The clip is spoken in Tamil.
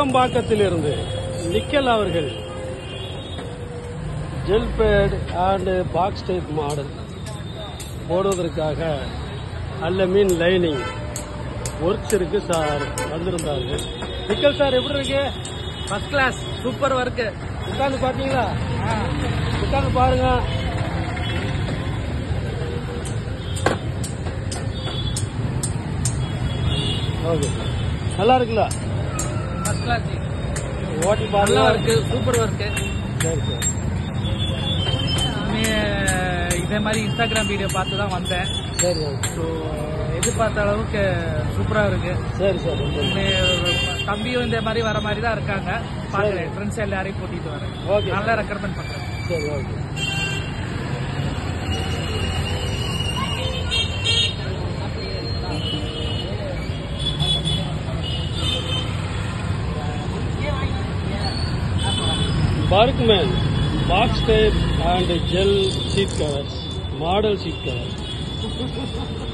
நுங்கம்பாக்கத்திலிருந்து நிக்கல் அவர்கள் gel pad and box type model போடுவதற்காக அல்லமீன் லைனிங் ஒர்க்ஸ் இருக்கு சார் வந்திருந்தார்கள். நிக்கல் சார் எப்படி இருக்கு? First class, super work. உட்காந்து பாத்தீங்களா? உட்காந்து பாருங்க. ஓகே, நல்லா இருக்குல்ல? ஃபர்ஸ்ட் கிளாஸ், ஓட்டி நல்ல பாருங்க. Work, super work. சரி சரி இதே மாதிரி இன்ஸ்டாகிராம் வீடியோ பார்த்து தான் வந்தேன். சரி ஸோ எதிர்பார்த்த அளவுக்கு சூப்பராக இருக்கு. சரி சார். தம்பியும் இந்த மாதிரி வர மாதிரி தான் இருக்காங்க. பார்க்குறேன், ஃப்ரெண்ட்ஸ் எல்லாரையும் கூட்டிட்டு வரேன். ஓகே, நல்லா ரெக்கமெண்ட் பண்றேன். சரி okay. Barkman box tape and gel seat covers, model seat covers.